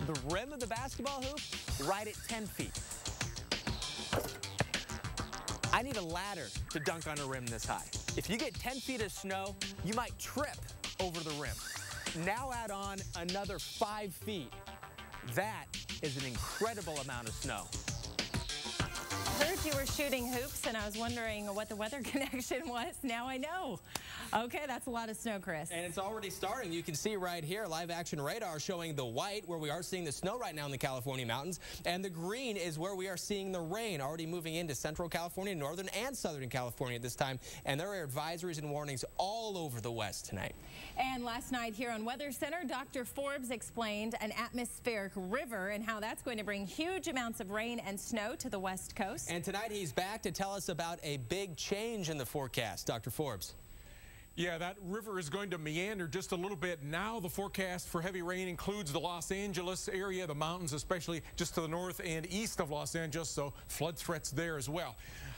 The rim of the basketball hoop, right at 10 feet. I need a ladder to dunk on a rim this high. If you get 10 feet of snow, you might trip over the rim. Now add on another 5 feet. That is an incredible amount of snow. Heard you were shooting hoops, and I was wondering what the weather connection was. Now I know. Okay, that's a lot of snow, Chris. And it's already starting. You can see right here, live action radar showing the white where we are seeing the snow right now in the California mountains. And the green is where we are seeing the rain already moving into central California, northern and southern California at this time. And there are advisories and warnings all over the west tonight. And last night here on Weather Center, Dr. Forbes explained an atmospheric river and how that's going to bring huge amounts of rain and snow to the west coast. And tonight he's back to tell us about a big change in the forecast. Dr. Forbes. Yeah, that river is going to meander just a little bit. Now the forecast for heavy rain includes the Los Angeles area, the mountains, especially just to the north and east of Los Angeles, so flood threats there as well.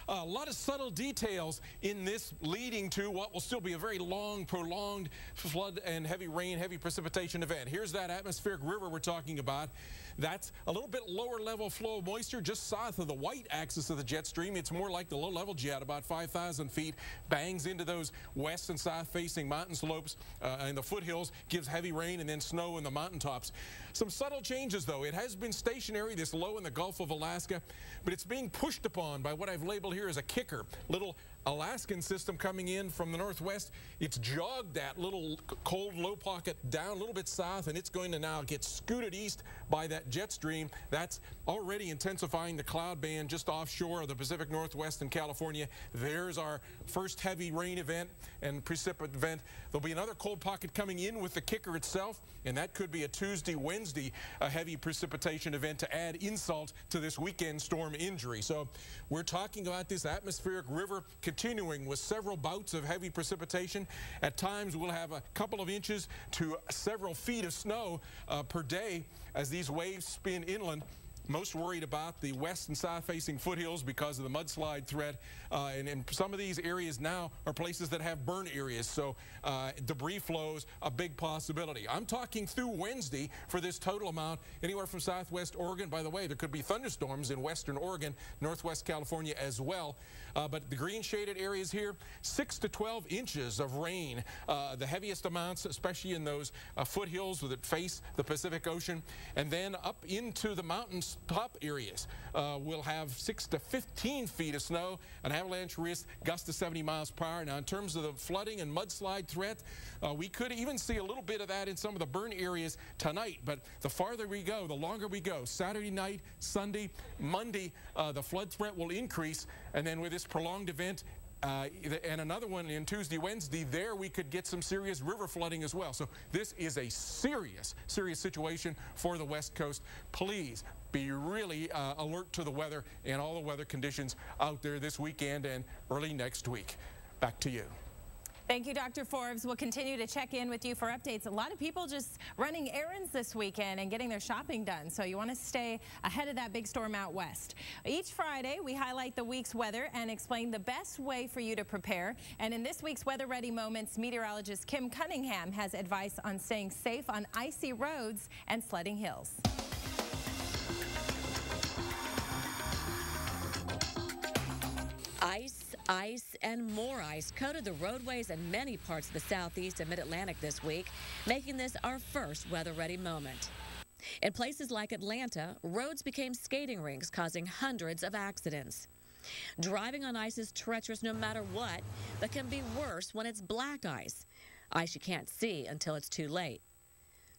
A lot of subtle details in this leading to what will still be a very long, prolonged flood and heavy rain, heavy precipitation event. Here's that atmospheric river we're talking about. That's a little bit lower level flow of moisture just south of the white axis of the jet stream. It's more like the low level jet, about 5,000 feet, bangs into those west and south facing mountain slopes and the foothills, gives heavy rain and then snow in the mountaintops. Some subtle changes though. It has been stationary, this low in the Gulf of Alaska, but it's being pushed upon by what I've labeled here as a kicker. Little Alaskan system coming in from the northwest. It's jogged that little cold low pocket down a little bit south, and it's going to now get scooted east by that jet stream. That's already intensifying the cloud band just offshore of the Pacific Northwest and California. There's our first heavy rain event and precipitate event. There'll be another cold pocket coming in with the kicker itself, and that could be a Tuesday, Wednesday heavy precipitation event to add insult to this weekend storm injury. So we're talking about this atmospheric river continuing with several bouts of heavy precipitation. At times we'll have a couple of inches to several feet of snow per day as these waves spin inland. Most worried about the west and south facing foothills because of the mudslide threat. And some of these areas now are places that have burn areas, so debris flows a big possibility. I'm talking through Wednesday for this total amount, anywhere from southwest Oregon. By the way, there could be thunderstorms in western Oregon, northwest California as well. But the green shaded areas here, 6 to 12 inches of rain. The heaviest amounts, especially in those foothills that face the Pacific Ocean. And then up into the mountains top areas, we'll have 6 to 15 feet of snow, an avalanche risk, gusts to 70 miles per hour. Now, in terms of the flooding and mudslide threat, we could even see a little bit of that in some of the burn areas tonight. But the farther we go, the longer we go. Saturday night, Sunday, Monday, the flood threat will increase. And then with this prolonged event, and another one in Tuesday, Wednesday, there we could get some serious river flooding as well. So this is a serious situation for the West Coast. Please be really alert to the weather and all the weather conditions out there this weekend and early next week. Back to you. Thank you, Dr. Forbes. We'll continue to check in with you for updates. A lot of people just running errands this weekend and getting their shopping done, so you want to stay ahead of that big storm out west. Each Friday, we highlight the week's weather and explain the best way for you to prepare. And in this week's Weather Ready Moments, meteorologist Kim Cunningham has advice on staying safe on icy roads and sledding hills. Ice, and more ice coated the roadways in many parts of the southeast and mid-Atlantic this week, making this our first weather-ready moment. In places like Atlanta, roads became skating rinks, causing hundreds of accidents. Driving on ice is treacherous no matter what, but can be worse when it's black ice you can't see until it's too late.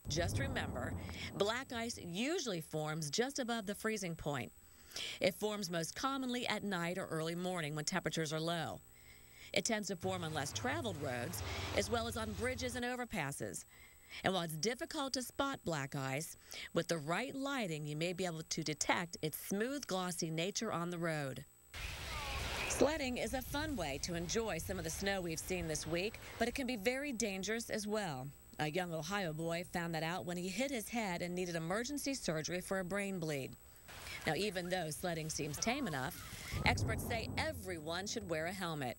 Just remember, black ice usually forms just above the freezing point. It forms most commonly at night or early morning when temperatures are low. It tends to form on less traveled roads, as well as on bridges and overpasses. And while it's difficult to spot black ice, with the right lighting, you may be able to detect its smooth, glossy nature on the road. Sledding is a fun way to enjoy some of the snow we've seen this week, but it can be very dangerous as well. A young Ohio boy found that out when he hit his head and needed emergency surgery for a brain bleed. Now, even though sledding seems tame enough, experts say everyone should wear a helmet.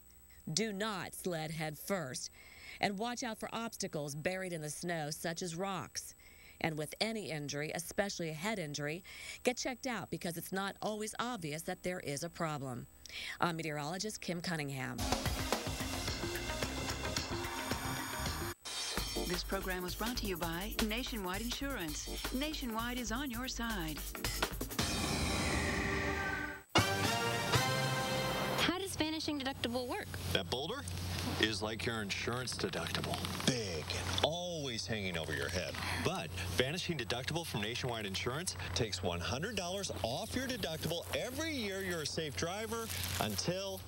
Do not sled head first, and watch out for obstacles buried in the snow, such as rocks. And with any injury, especially a head injury, get checked out because it's not always obvious that there is a problem. I'm meteorologist Kim Cunningham. This program was brought to you by Nationwide Insurance. Nationwide is on your side. How does vanishing deductible work? That boulder is like your insurance deductible. Big and always hanging over your head. But vanishing deductible from Nationwide Insurance takes $100 off your deductible every year you're a safe driver until...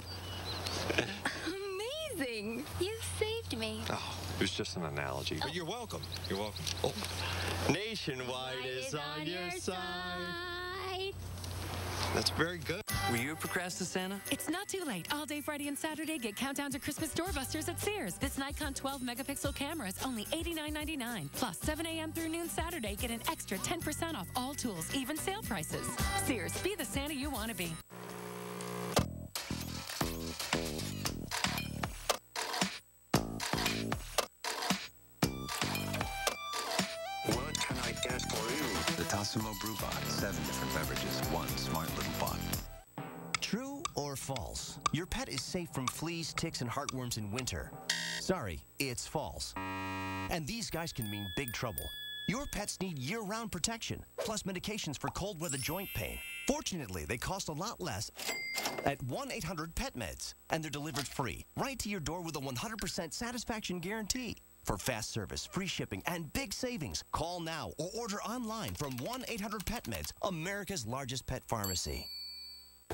Amazing! You've saved me. Oh, it was just an analogy. But you're welcome. You're welcome. Oh. Nationwide is on your side. That's very good. Were you a procrastinator? It's not too late. All day Friday and Saturday, get Countdown to Christmas doorbusters at Sears. This Nikon 12-megapixel camera is only $89.99. Plus, 7 a.m. through noon Saturday, get an extra 10% off all tools, even sale prices. Sears, be the Santa you want to be. What can I get for you? The Tassimo Brew Bot. 7 different beverages, one smart little bot. True or false? Your pet is safe from fleas, ticks, and heartworms in winter. Sorry, it's false. And these guys can mean big trouble. Your pets need year-round protection, plus medications for cold weather joint pain. Fortunately, they cost a lot less at 1-800-PET-MEDS, and they're delivered free, right to your door with a 100% satisfaction guarantee. For fast service, free shipping, and big savings, call now or order online from 1-800-PET-MEDS, America's largest pet pharmacy.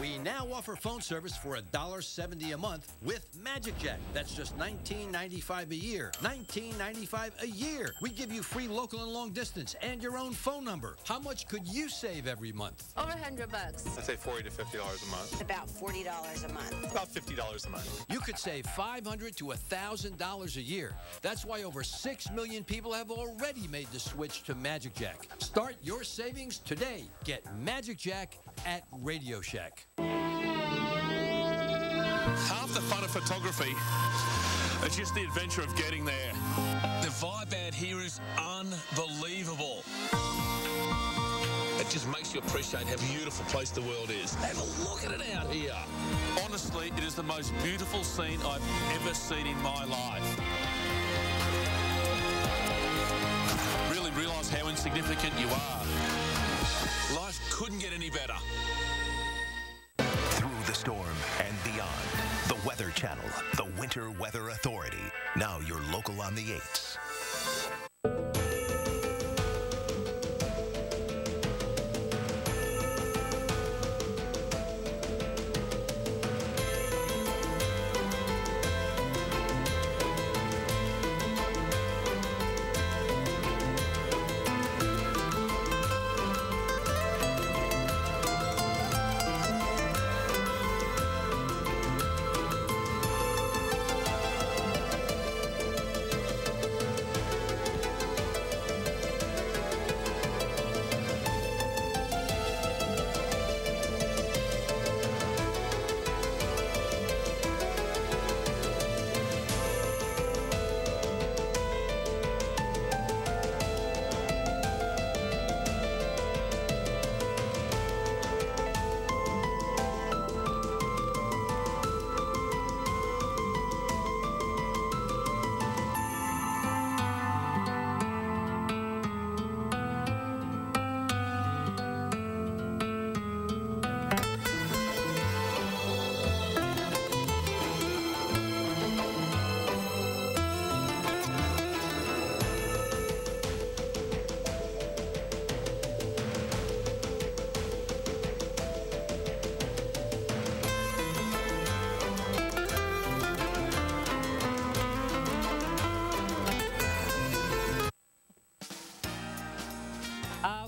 We now offer phone service for $1.70 a month with Magic Jack. That's just $19.95 a year. $19.95 a year. We give you free local and long distance and your own phone number. How much could you save every month? Over $100 bucks. I'd say $40 to $50 a month. About $40 a month. About $50 a month. You could save $500 to $1,000 a year. That's why over 6 million people have already made the switch to Magic Jack. Start your savings today. Get Magic Jack at Radio Shack. Half the fun of photography is just the adventure of getting there. The vibe out here is unbelievable. It just makes you appreciate how beautiful a place the world is. Have a look at it out here. Honestly, it is the most beautiful scene I've ever seen in my life. Really realise how insignificant you are. Life couldn't get any better. Through the storm and beyond. The Weather Channel, the Winter Weather Authority. Now you're local on the 8s.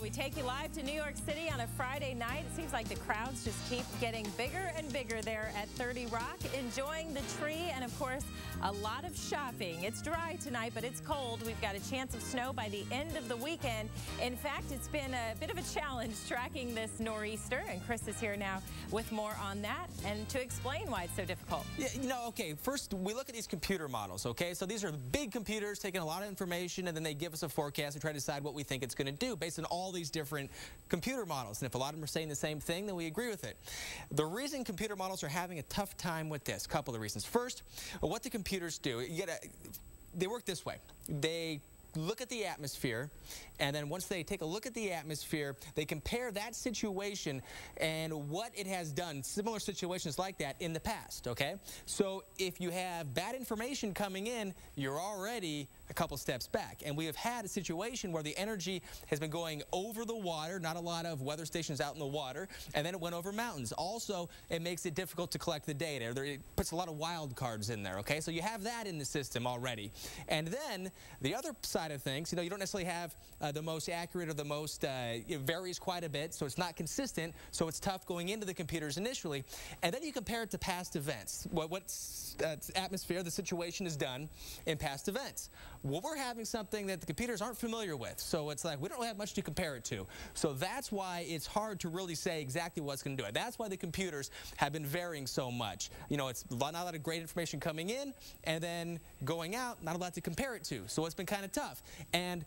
we take you live to New York City on a Friday night. It seems like the crowds just keep getting bigger and bigger there at 30 Rock, enjoying the tree and, of course, a lot of shopping. It's dry tonight, but it's cold. We've got a chance of snow by the end of the weekend. In fact, it's been a bit of a challenge tracking this nor'easter, and Chris is here now with more on that and to explain why it's so difficult. Yeah, you know, okay, first we look at these computer models, okay? So these are big computers taking a lot of information, and then they give us a forecast and try to decide what we think it's going to do based on all these different computer models. And if a lot of them are saying the same thing, then we agree with it. The reason computer models are having a tough time with this, a couple of reasons. First, what the computers do, they work this way. They look at the atmosphere, and then once they take a look at the atmosphere, they compare that situation and what it has done, similar situations like that in the past, okay? So if you have bad information coming in, you're already a couple steps back. And we have had a situation where the energy has been going over the water, not a lot of weather stations out in the water, and then it went over mountains. Also, it makes it difficult to collect the data. It puts a lot of wild cards in there, okay? So you have that in the system already. And then the other side of things, you know, you don't necessarily have the most accurate or the most, it varies quite a bit, so it's not consistent, so it's tough going into the computers initially. And then you compare it to past events. What's atmosphere, the situation is done in past events. Well, we're having something that the computers aren't familiar with, so it's like we don't have much to compare it to. So that's why it's hard to really say exactly what's going to do it. That's why the computers have been varying so much. You know, it's not a lot of great information coming in, and then going out, not a lot to compare it to. So it's been kind of tough. And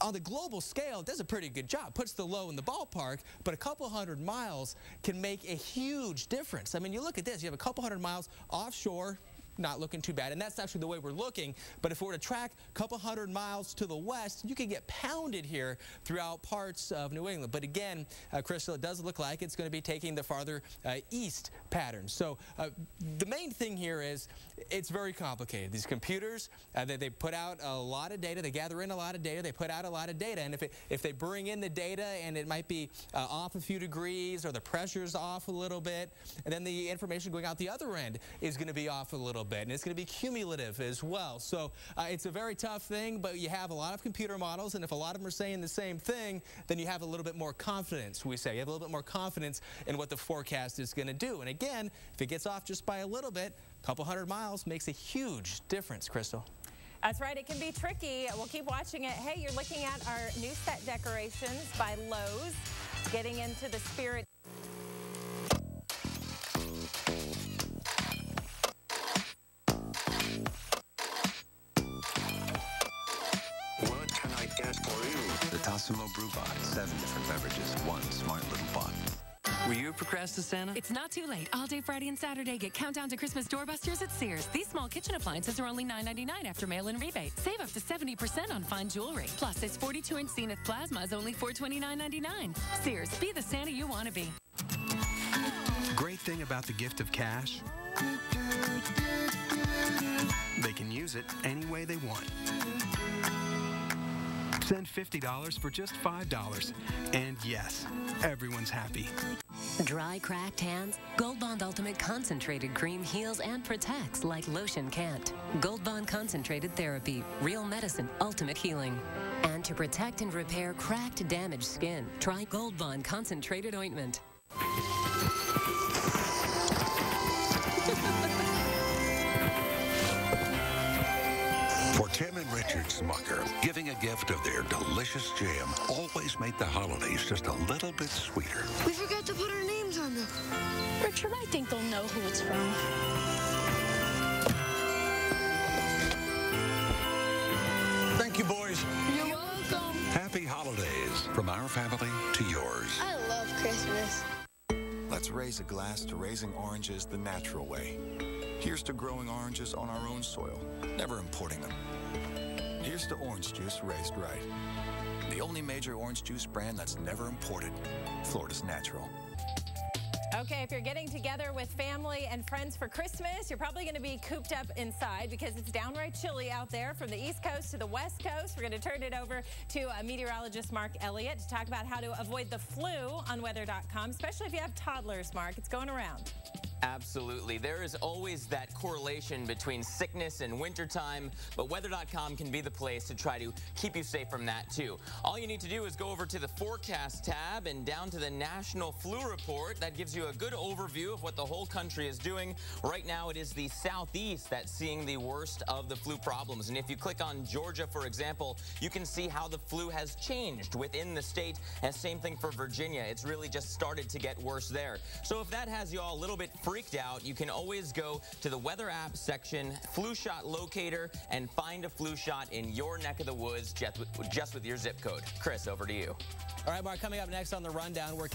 on the global scale, it does a pretty good job. Puts the low in the ballpark, but a couple hundred miles can make a huge difference. I mean, you look at this. You have a couple hundred miles offshore, not looking too bad, and that's actually the way we're looking. But if we were to track a couple hundred miles to the west, you could get pounded here throughout parts of New England. But again, Crystal, it does look like it's going to be taking the farther east pattern. So the main thing here is it's very complicated. These computers, they put out a lot of data, they gather in a lot of data, they put out a lot of data, and if they bring in the data and it might be off a few degrees or the pressure's off a little bit, and then the information going out the other end is going to be off a little bit, and it's going to be cumulative as well. So it's a very tough thing, but you have a lot of computer models, and if a lot of them are saying the same thing, then you have a little bit more confidence, we say. You have a little bit more confidence in what the forecast is going to do. And again, if it gets off just by a little bit, a couple hundred miles makes a huge difference, Crystal. That's right, it can be tricky. We'll keep watching it. Hey, you're looking at our new set decorations by Lowe's, getting into the spirit. What can I get for you? The Tassimo Brew Bot. 7 different beverages, one smart little bot. Were you a procrastinator? It's not too late. All day Friday and Saturday, get Countdown to Christmas doorbusters at Sears. These small kitchen appliances are only $9.99 after mail-in rebate. Save up to 70% on fine jewelry. Plus, this 42-inch Zenith plasma is only $429.99. Sears, be the Santa you want to be. Great thing about the gift of cash, they can use it any way they want. Send $50 for just $5. And yes, everyone's happy. Dry, cracked hands? Gold Bond Ultimate Concentrated Cream heals and protects like lotion can't. Gold Bond Concentrated Therapy. Real medicine, ultimate healing. And to protect and repair cracked, damaged skin, try Gold Bond Concentrated Ointment. For Tim and Richard Smucker, giving a gift of their delicious jam always make the holidays just a little bit sweeter. We forgot to put our names on them. Richard, I think they'll know who it's from. Thank you, boys. You're welcome. Happy holidays from our family to yours. I love Christmas. Let's raise a glass to raising oranges the natural way. Here's to growing oranges on our own soil, never importing them. Here's to orange juice raised right. The only major orange juice brand that's never imported. Florida's Natural. Okay, if you're getting together with family and friends for Christmas, you're probably going to be cooped up inside because it's downright chilly out there from the East Coast to the West Coast. We're going to turn it over to meteorologist Mark Elliott to talk about how to avoid the flu on weather.com, especially if you have toddlers, Mark. It's going around. Absolutely. There is always that correlation between sickness and wintertime, but weather.com can be the place to try to keep you safe from that too. All you need to do is go over to the forecast tab and down to the National Flu Report. That gives you a good overview of what the whole country is doing. Right now it is the southeast that's seeing the worst of the flu problems. And if you click on Georgia, for example, you can see how the flu has changed within the state. And same thing for Virginia. It's really just started to get worse there. So if that has you all a little bit freaked out, you can always go to the weather app section, flu shot locator, and find a flu shot in your neck of the woods just with your zip code. Chris, over to you. All right, Mark, coming up next on the rundown, we're